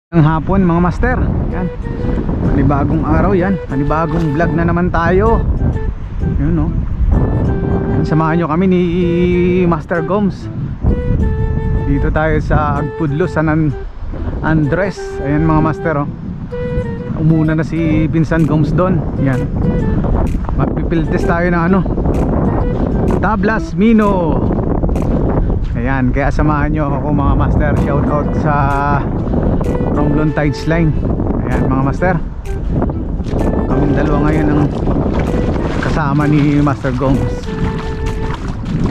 Ang hapon mga master, yan. Panibagong araw yan, panibagong vlog na naman tayo. Yun no. Samahan nyo kami ni Master Gomes. Dito tayo sa Agpudlo, San Andres. Ayan mga master oh. Umuna na si Vincent Gomes doon. Yan. Magpipiltest tayo ng ano, Tablas Mino. Ayan, kaya samahan nyo ako mga master. Shout out sa Romblon Tides Line. Ayan mga master, kaming dalawa ngayon ang kasama ni Master Gomes.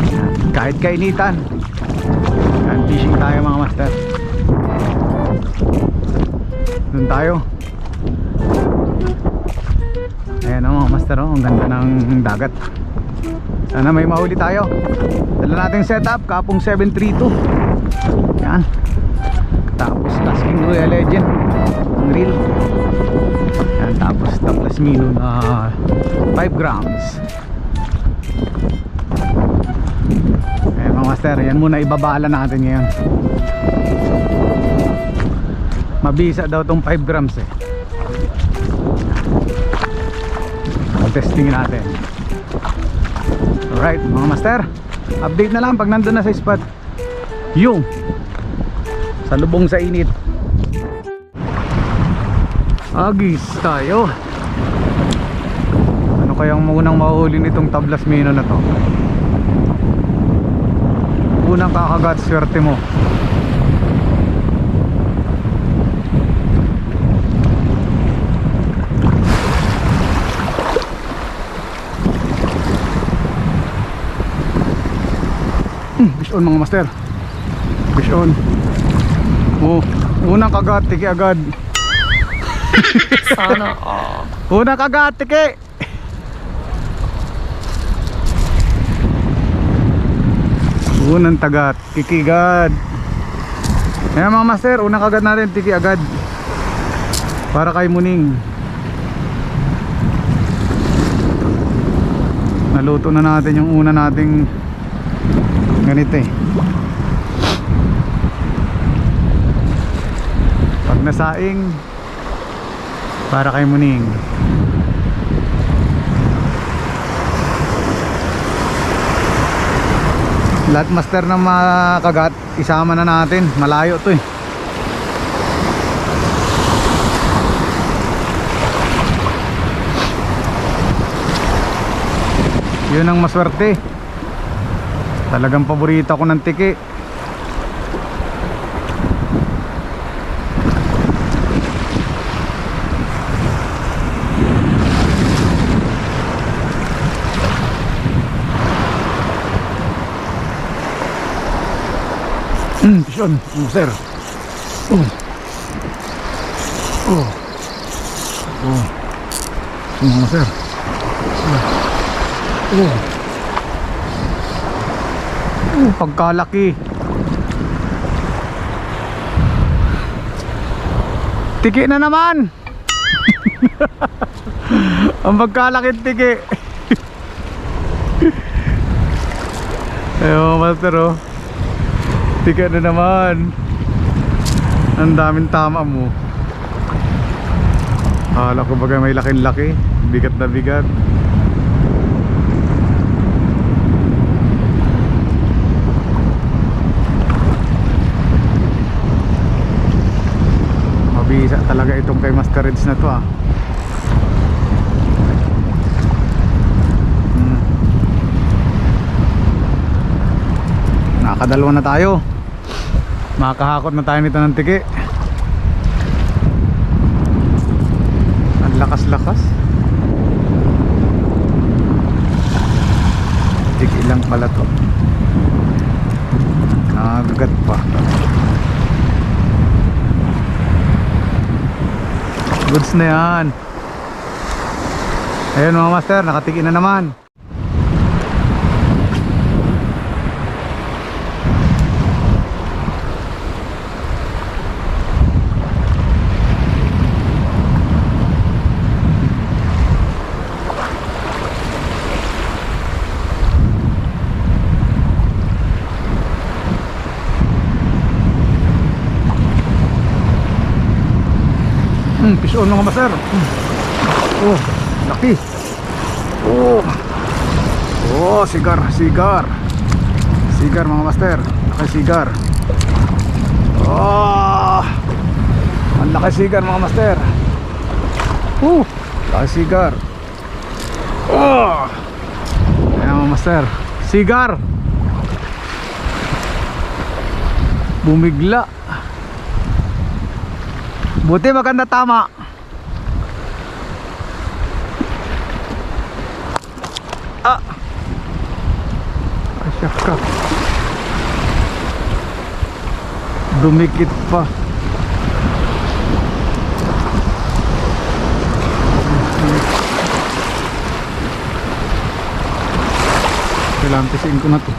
Ayan, kahit kainitan. Ayan, fishing tayo mga master. Doon tayo. Ayan mga master oh, ang ganda ng dagat. Sana may mahuli tayo. Dala natin setup, kapong 732. Ayan. Tapos Tasking Royal Legend ang reel. Ayan, tapos Tablas Mino na 5 grams. Ayan mga master, yan muna ibabala natin ngayon. Mabisa daw tong 5 grams eh. Testing natin. Alright mga master, update na lang pag nandun na sa spot. Yung salubong sa init. Agis tayo. Ano kayang munang mahuli nitong Tablas Mino na to? Unang kakagat, swerte mo. Fish on mga master. Fish on. Oh, unang kagat, tiki agad. Sana Unang kagat, tiki. Unang tagat, tiki agad. Ayan mga master, unang kagat natin, tiki agad. Para kay Muning. Naluto na natin yung una nating ganito eh. Pag nasaing, para kay Muning. Lahat master na makagat, isama na natin. Malayo to eh. Yun ang maswerte. Talagang paborito ko ng tiki. Pisyon, sir. Sir. Pagkalaki. Tiki na naman. Ang pagkalaki tiki. Ayun master oh. Tiki na naman. Ang daming tama mo. Hala ko bagay may laking laki. Bigat na bigat. Mabisa talaga itong kay Master Reds na to ah. Nakakadalawa na tayo. Makakahakot na tayo nito ng tiki. Ang lakas-lakas. Tiki lang pala to. Nagagat pa. Goods na yan. Ayun mga master, nakatiki na naman. Fish on mga master. Oh, laki. Oh. Oh, sigar, sigar. Sigar mga master. Laki sigar. Oh. Ang laki sigar mga master. Laki sigar. Oh. Ayan mga master. Sigar. Bumigla. Buti maganda tama. Asyak ka. Dumikit pa. Kailangan pisin ko na to.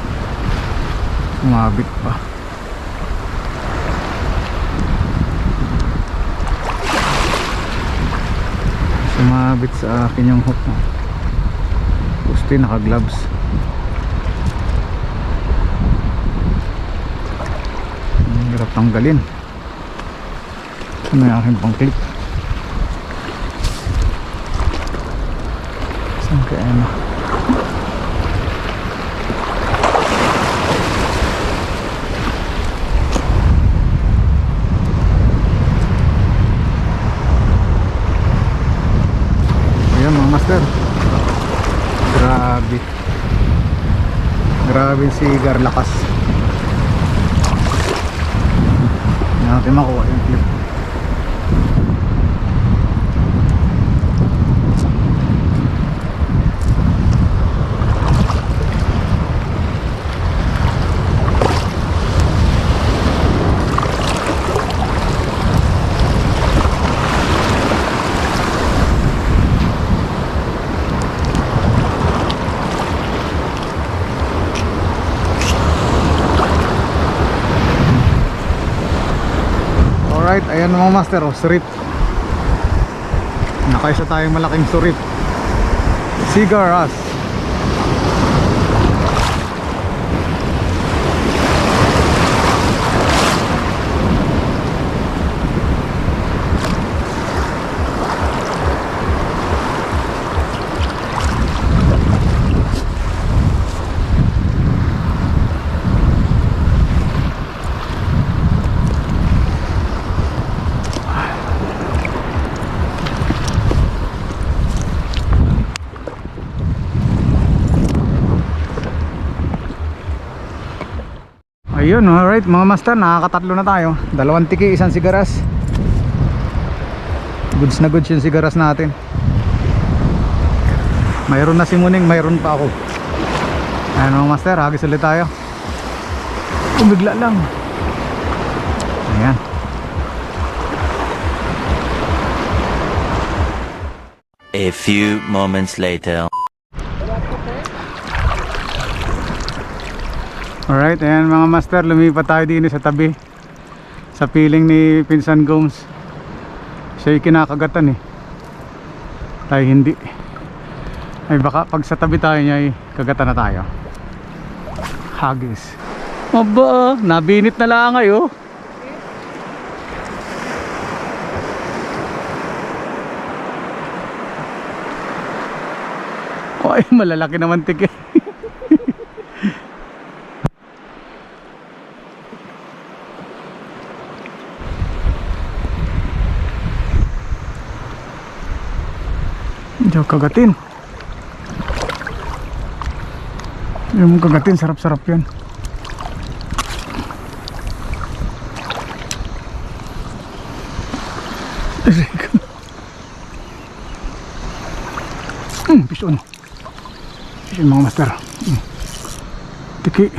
Sumabit pa. Sumabit sa akin yung hook. Gusto naka gloves. Hirap tanggalin. Ano yung aking pang clip? Saan kaya na? Ayan mga master. Grabe. Grabe si sigar, lakas. Hindi natin makuha yung clip. Alright, ayan mga master, oh, surit. Nakaisa tayong malaking surit. Sigaras. Ayun, alright mga master, nakakatatlo na tayo. 2 tiki, 1 sigaras. Goods na goods yung sigaras natin. Mayroon na si Muning, mayroon pa ako. Ayan mga master, hagis ulit tayo. Bigla lang. Ayan. A few moments later. Alright, ayan mga master, lumipat tayo din sa tabi. Sa piling ni Pinsan Gomes. Siya yung kinakagatan eh. Tayo hindi. Ay baka pag sa tabi tayo niya ay kagatan na tayo. Hagis. Aba, nabinit na lang kayo. Ay, malalaki naman tiki. Diyo kagatin. Yung kagatin, sarap-sarap yan. Pison. Pison mga master. Tiki.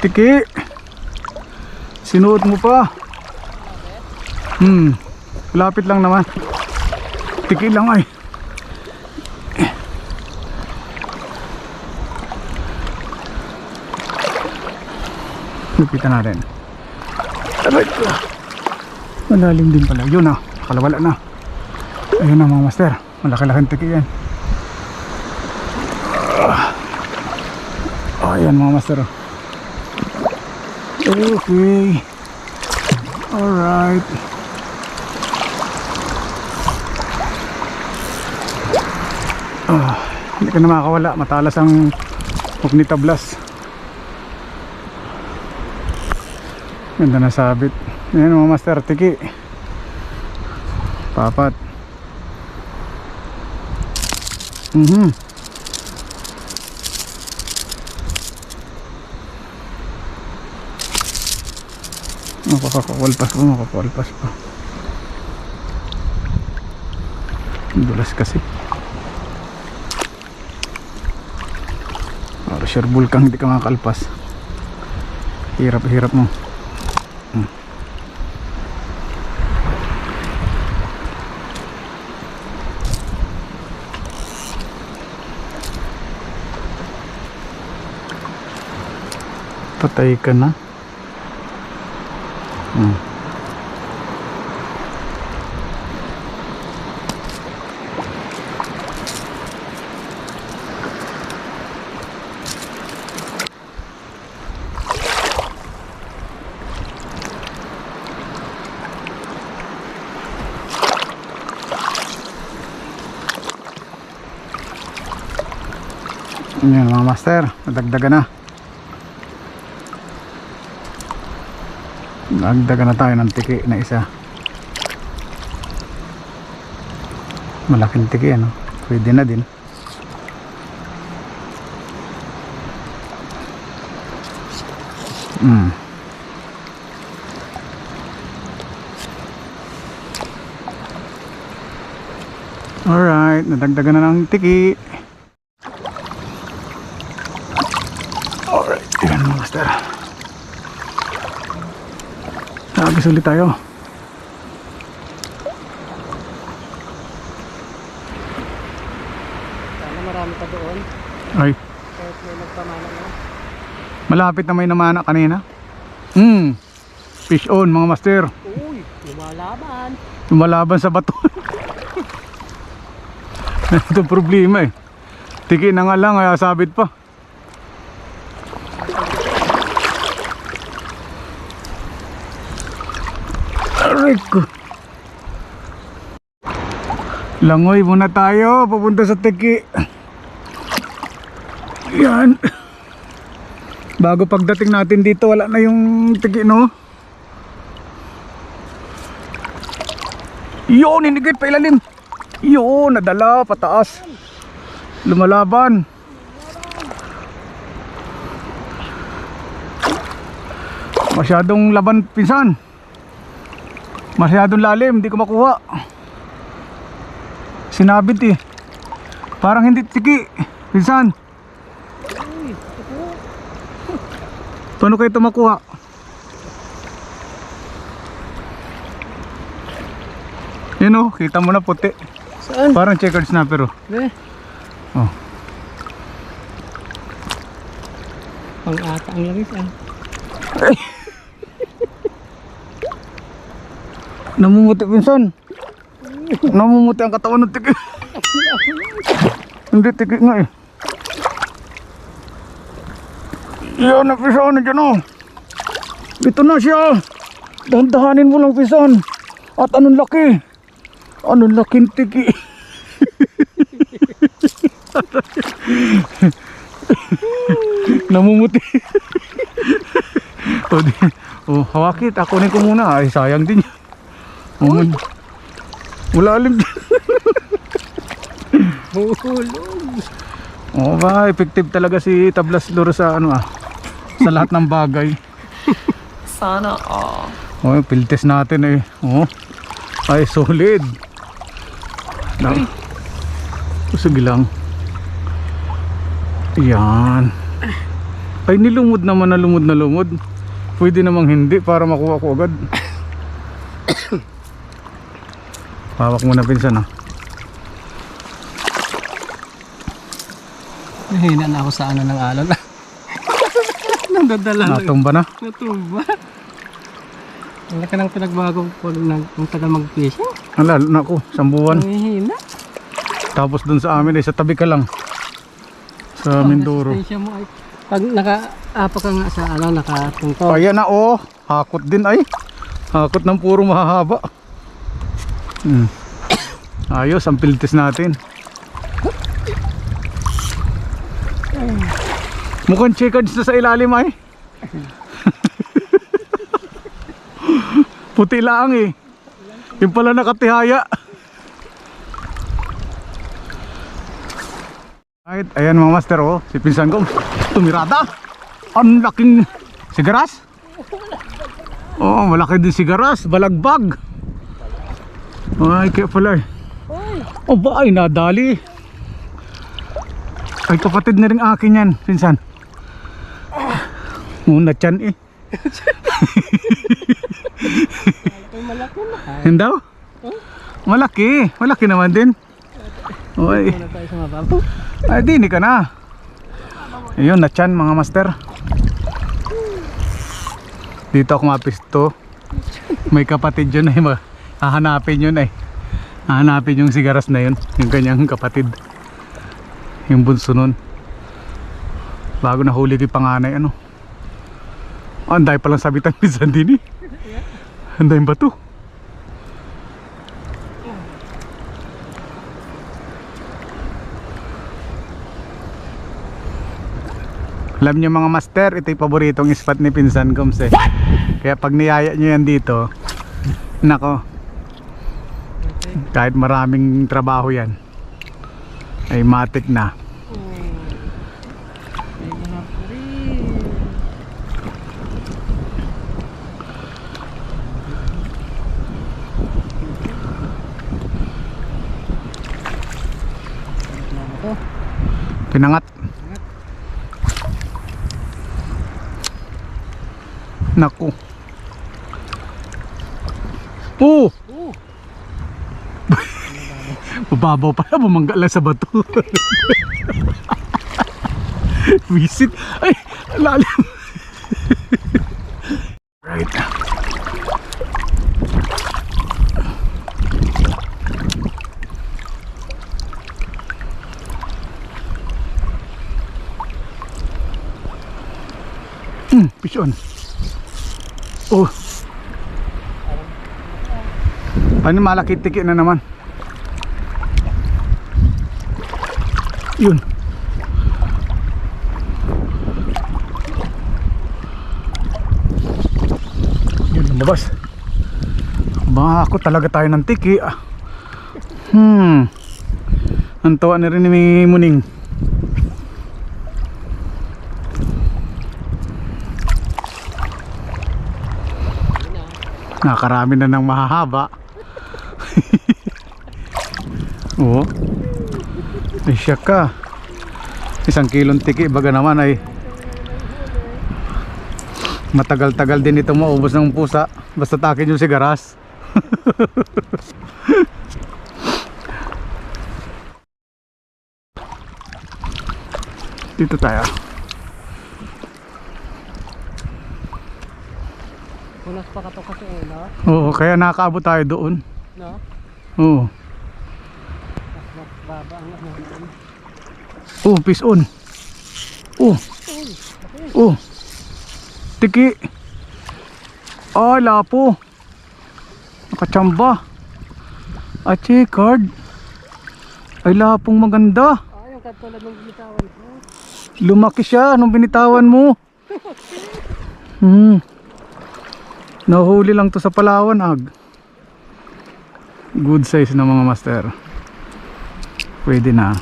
Tiki. Sinuot mo pa. Lapit lang naman. Tiki lang ay. Lupitan natin. Aray ko. Malalim din pala. Yun na. Kalawala na. Ayun na mga master. Malaki-laking tiki yan. Ayan mga master. Okay. Alright. Hindi ka na makakawala. Matalas ang hook ni tablas. Ganda na sabit. Ayan mga master, tiki. Papat. Makakawalpas pa. Dulas kasi. Sure bulkang hindi ka makakalpas. Hirap mo. Patay ka na. Ayan mga master, nadagdagan na. Nagdagan na tayo ng tiki na isa. Malaking tiki ano. Pwede na din. Alright, nadagdagan na ng tiki. Alright, yan mga master. Agis ulit tayo. Sana marami pa doon. Ay, Kahit may nagpamana na. malapit na may namana kanina. Fish on mga master. Uy, lumalaban. Lumalaban sa bato. Ito problema eh. Tiki na nga lang, kaya sabit pa. Aray ko. Langoy muna tayo, papunta sa tiki. Yan. Bago pagdating natin dito, wala na yung tiki, no? Yun, inigit pa ilalim. Yun, nadala, pataas. Lumalaban. Masyadong laban pinsan. Masyadong lalim, hindi ko makuha. Sinabit eh. Parang hindi tiki pinsan. Paano kayo ito makuha? Yun o, kita mo na puti. Saan? Parang checkered snapper o. Oh. Pang-ata ang langis ah. Namumuti pinsan. Namumuti ang katawan ng tiki. Hindi tiki nga eh. Yan na pinsan, nandiyan o. Ito na siya. Dahan-dahanin mo lang pinsan. At anong laki. Anong laking tiki. Namumuti. Hawakit, akunin ko muna. Ay sayang din. Wala alim. Hulog. Oo ba, effective talaga si tablas lure sa ano sa lahat ng bagay. Sana all. Oh, piltes natin eh. Oh. Ay solid. Lang. Sige lang. Yan. Ay nilumod naman na lumod. Pwede namang hindi para makuha ko agad. Hawak mo na pinsan ah. Nahina na ako sa ano ng alon. Nandadala. Natumba na. Natumba. Ang laki ng pinagbago ko ng tagal mag-fishing. Lalo na ako, sambuan. Nahihina. Tapos dun sa amin ay sa tabi ka lang. Sa Mindoro. Resistensya mo ay pag naka-apa ka nga sa ano, nakatungtong. Ayan na oh, hakot din ay. Hakot ng puro mahahaba. Ayos ang piltis natin. Mukhang checkered na sa ilalim ay. Puti lang eh. Yung pala nakatihaya. Right, ayan mga master oh, si pinsan ko tumirada. Ang laking sigaras. Oh, malaki din sigaras, balagbag. Ay, kaya pala eh. Oh ba ay nadali. Ay kapatid na rin akin yan, pinsan. Muna tiyan eh. Malaki na. Hindi? Malaki. Malaki naman din. Oy. Muna tayo sa mababaw. Ay, dini ka na. Ayun, na tiyan mga master. Dito ako mapisto. May kapatid yun ay hahanapin yun ay. Hahanapin yung sigaras na yun. Yung kanyang kapatid. Yung bunso nun. Bago nahuli kay panganay ano. Oh, anday palang sabitan minsan din eh. Anday ba to? Alam nyo mga master, ito yung paboritong spot ni Pinsan Goms eh. Kaya pag niyaya nyo yan dito, nako, kahit maraming trabaho yan ay matik na. Pinangat. Naku. Oh! Mababaw pala, bumangga lang sa bato. Visit. Ay, lalim. Right. Fish on. Oh. Ano malaki tiki na naman. Yun. Yun lumabas. Baka ako talaga tayo ng tiki. Ang tawa na rin ni Muning. Nakarami na ng mahahaba. Oo. Ay siya ka. 1 kilong tiki baga naman ay matagal-tagal din ito maubos ng pusa. Basta takin yung sigaras. Dito tayo. Unas pa ka to kasi no? Oo, kaya nakakaabot tayo doon. No? Oo. Mas baba ang ano. Oh, fish on. Oh. Oh. Tiki. Ah, lapo. Nakachamba. At checkered. Ay, lapong maganda. Ay, yung katulad ng binitawan ko. Lumaki siya nung binitawan mo. Nahuli lang to sa Palawan ag. Good size na mga master. Pwede na.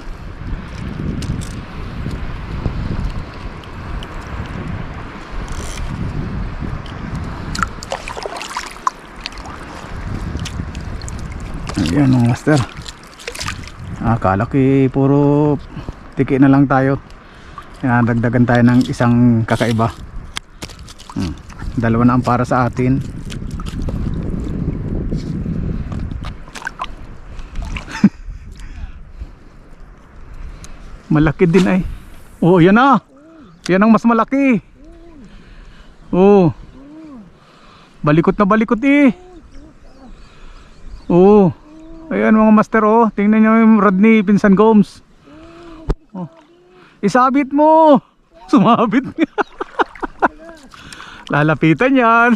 Ayan mga master. Akala ko puro tiki na lang tayo. Dagdagan tayo ng isang kakaiba. Dalawa na ang para sa atin. Malaki din ay. Oh, yan na. Yan ang mas malaki. Oh. Balikot na balikot eh. Oh. Ayan mga master oh. Tingnan nyo yung rod ni Pinsan Goms. Oh. Isabit mo. Sumabit niya. Lalapitan yan.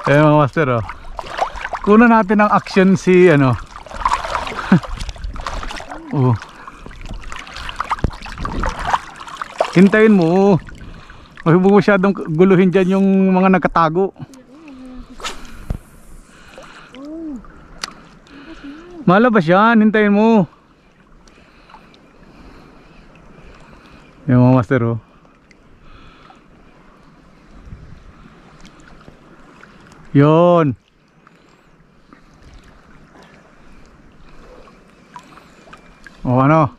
Ayan mga master oh. Kuna natin ng action si ano. Oh. Hintayin mo. Huwag mo masyadong guluhin dyan yung mga nagkatago. Malabas yan, hintayin mo. Yung mga master oh. Yun. O ano?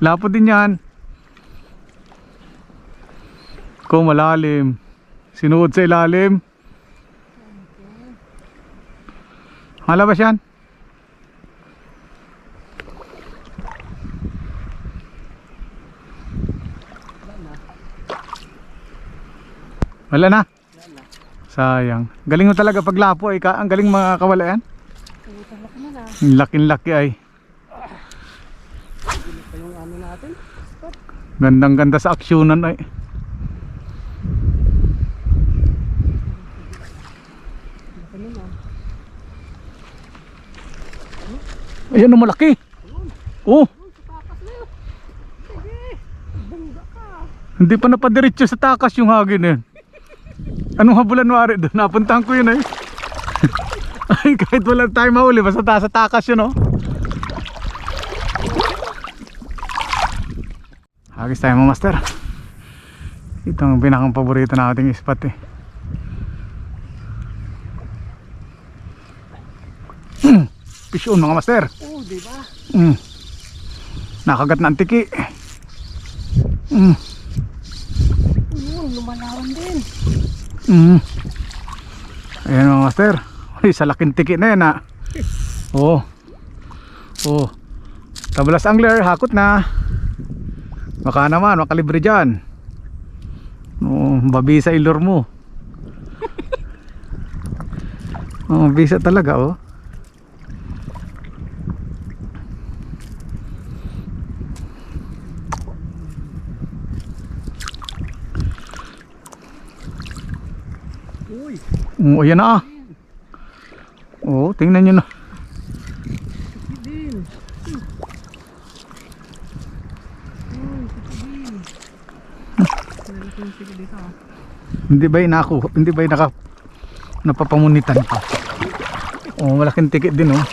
Lapot din yan. Kung malalim, sinuod sa ilalim. Malabas yan. Wala na. Sayang. Galing mo talaga pag lapo ay ang galing mga kawalayan. Laking-laki ay. Yung ano natin. Gandang-ganda sa aksyonan ay. Ayan ang malaki. Oh. Hindi pa napadiretso sa takas yung hagin eh. Anong habulan wari doon? Napuntahan ko yun eh. Ay kahit wala tayo mahuli basta sa takas yun oh. Hagis tayo mga master. Ito ang pinakang paborito nating spot eh. Fish on mga master. Oh, diba? Nakagat na ang tiki. Yun, lumalawan din. Ayan mga master. Uy, sa laking tiki na yan ha. Oh. Oh. Tablas angler, hakot na. Baka naman, makalibre dyan. Oh, babi sa ilor mo. Oh, bisa talaga oh. Oh, ayan na ah. Oh, tingnan nyo na. Hindi ba inako? Hindi ba napapamunitan pa? Oh, malaking tikit din oh.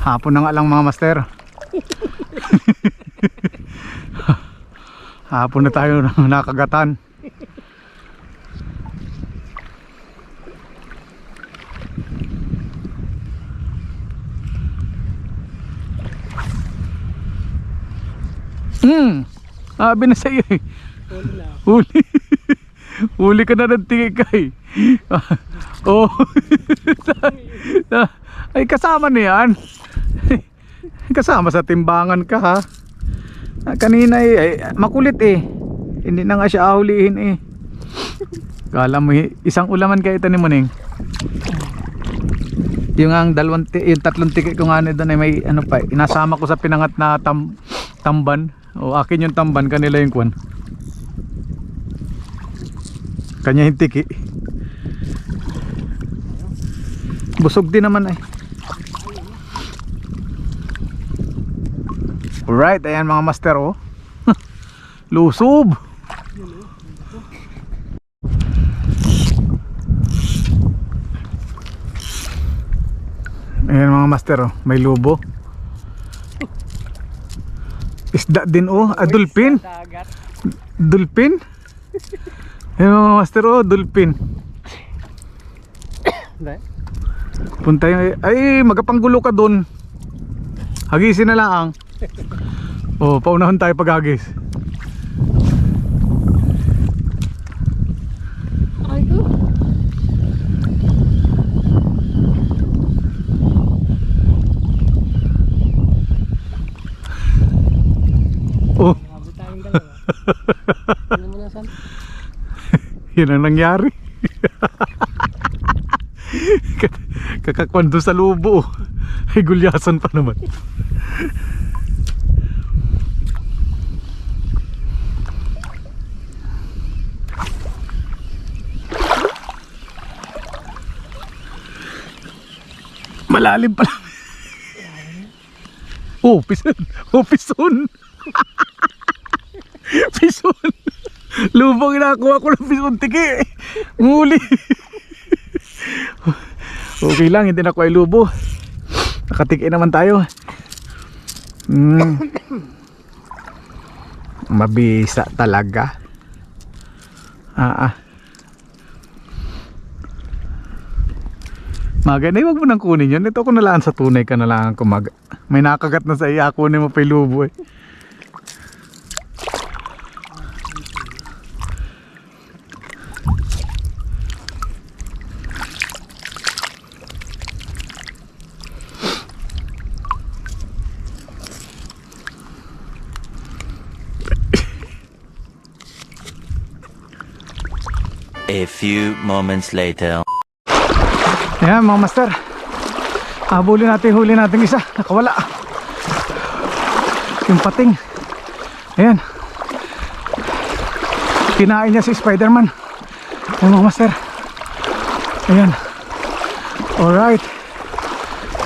Hapon na nga lang mga master. Hapon na tayo nakagatan. Sabi na sa'yo eh. Huli na. Huli. Huli ka na ng tingikay. Oh. Ay kasama na yan. Kasama sa timbangan ka ha. Kanina eh, makulit eh. Hindi na nga siya ahulihin eh. Kala mo isang ulaman kayo ito ni Muning. Yung ang yung tatlong tikit ko nga doon ay may ano pa, inasama ko sa pinangat na tamban. O akin yung tamban, kanila yung kwan. Kanya yung tiki. Busog din naman ay. Alright, ayan mga master oh. Lusob. Ayan mga master oh, may lubo. Isda din oh, dolphin. Dolphin. Ayan mga master oh, dolphin. Punta yung, ay magapanggulo ka dun. Hagisin na lang. Oh, paunahon tayo paghagis. Ay ko. Oh. Mabot tayong dalawa. Ano mo na san? Yan ang nangyari. Kakakwan doon sa lubo. Ay, gulyasan pa naman. Malalim pala. Oh, pison. Oh, pison. Pison. Lubang nakuha ko ng pison, tiki. Nguli. Okay lang, hindi na ko ay lubo. Nakatiki naman tayo. Mabisa talaga. Maganda, wag mo nang kunin yun. Ito ko nalaan sa tunay ka na lang kumaga. May nakagat na sa iya, kunin mo pa yung lubo eh. A few moments later. Ayan mga master, habulin natin, huli natin isa, nakawala yung pating. Ayan, kinain niya si Spider-Man. Ayan mga master, ayan. Alright,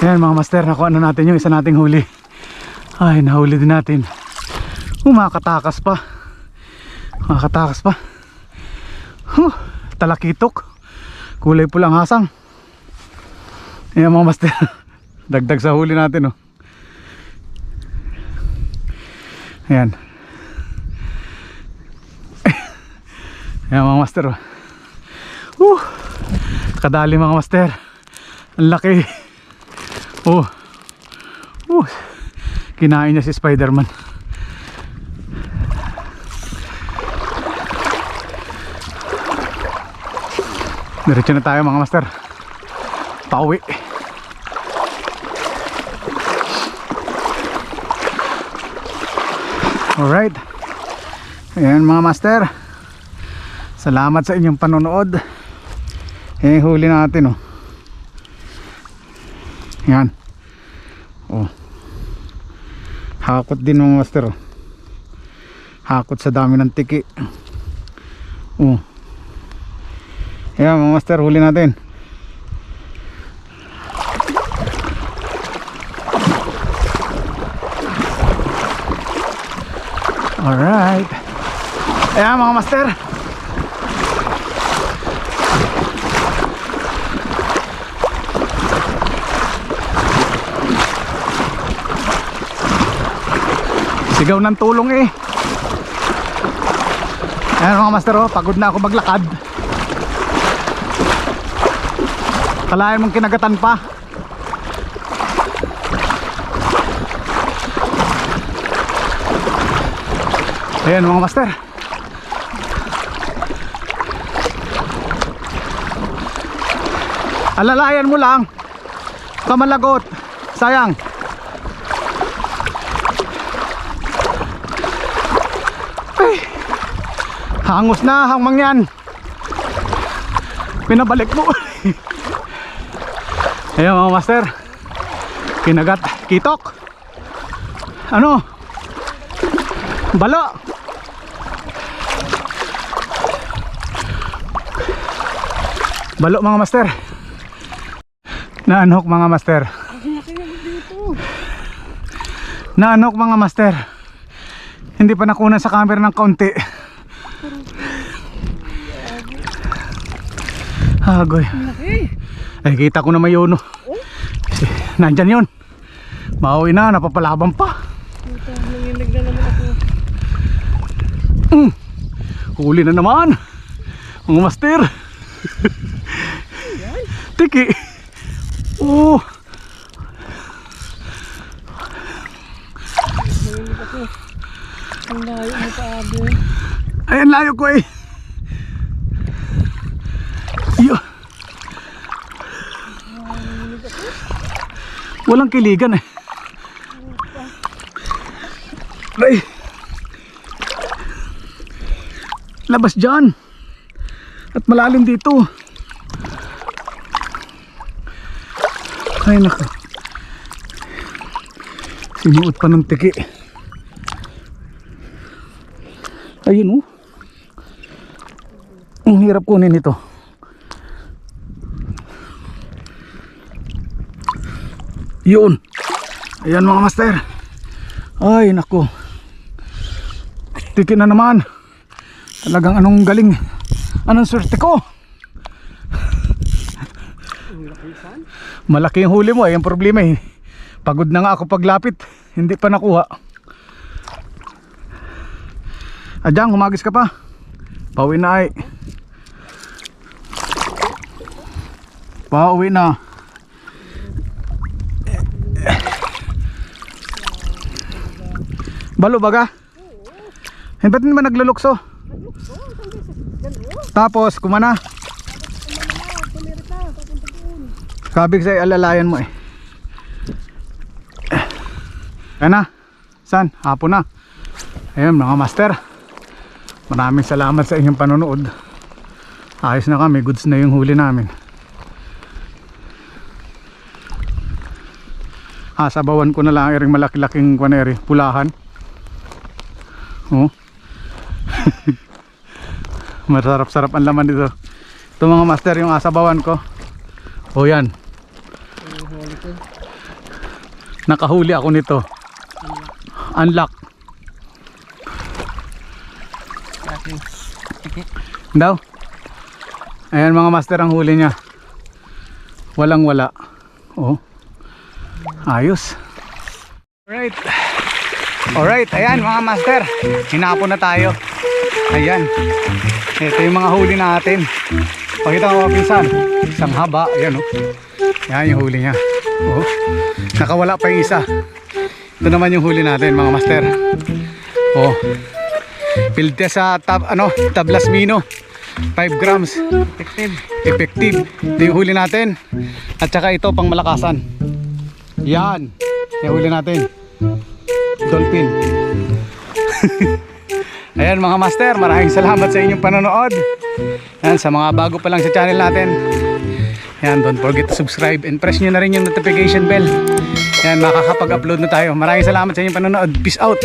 ayan mga master, nakuha na natin yung isa nating huli. Ay, nahuli din natin. Makatakas pa, makatakas pa. Talakitok, kulay pulang hasang. Ayan mga master, dagdag sa huli natin, oh. Ayan. Ayan mga master, oh. Kadali mga master, ang laki. Kinain niya si Spider-Man. Diretso na tayo mga master, pauwi. Alright, ayan mga master, salamat sa inyong panonood. Huli natin, oh. Ayan, oh. Hakot din mga master, oh. Hakot sa dami ng tiki, oh. Ayan mga master, huli natin. Alright, ayan mga master, sigaw ng tulong eh. Ayan mga master, oh, pagod na ako maglakad. Kalahin mong kinagatan pa. Ayan mga master, alalayan mo lang, kamalagot, sayang. Ay, hangos na hangmang yan, pinabalik mo. Ayan mga master, kinagat, kitok, ano, balo. Balo mga master, naanhok mga master, naanhok mga master. Hindi pa nakunan sa camera ng kaunti. Agoy, ay kita ko na may yono. Nandyan yun, mauwi na, napapalaban pa. Nanginig na naman ako. Huli na naman mga master. Tiki. Oh. Nanginig ako. Ang layo mo pa, Abo. Ayan, layo ko eh. Iyo. Walang kiligan eh. Ay. Labas dyan. At malalim dito. Ay nako. Sinuot pa ng tiki. Ayun oh. Ang hirap kunin ito. Yun. Ayan mga master. Ay nako. Tiki na naman. Talagang anong galing. Anong swerte ko. Malaki yung huli mo eh. Yung problema eh. Pagod na nga ako paglapit. Hindi pa nakuha. Adyang, humagis ka pa. Pauwi na ay. Pauwi na. Balo baga? Eh, ba't naman naglulukso? Tapos kumana. Kabig sa'yo alalayan mo eh. Ayan na. San? Hapon na. Ayun mga master. Maraming salamat sa inyong panonood. Ayos na kami. Goods na yung huli namin. Sabawan ko na lang iring malaki-laking kwaneri. Pulahan. Oh. Masarap-sarap ang laman dito. Ito mga master yung asabawan ko. O yan. Nakahuli ako nito. Unlock. Daw. Ayan mga master ang huli niya. Walang wala. Oh. Ayos. Alright. Alright, ayan mga master. Hinapon na tayo. Ayan. Ito yung mga huli natin. Pakita ko pinsan. Isang haba. Ayan oh. Ayan yung huli niya. Oh. Nakawala pa yung isa. Ito naman yung huli natin mga master. Oh. Pilde sa tablas mino. 5 grams. Effective. Ito yung huli natin. At saka ito pang malakasan. Yan. Yung huli natin. Dolphin. Ayan mga master, maraming salamat sa inyong panonood. Ayan, sa mga bago pa lang sa channel natin, ayan, don't forget to subscribe and press nyo na rin yung notification bell. Ayan, makakapag-upload na tayo. Maraming salamat sa inyong panonood. Peace out.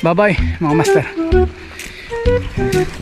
Bye bye mga master.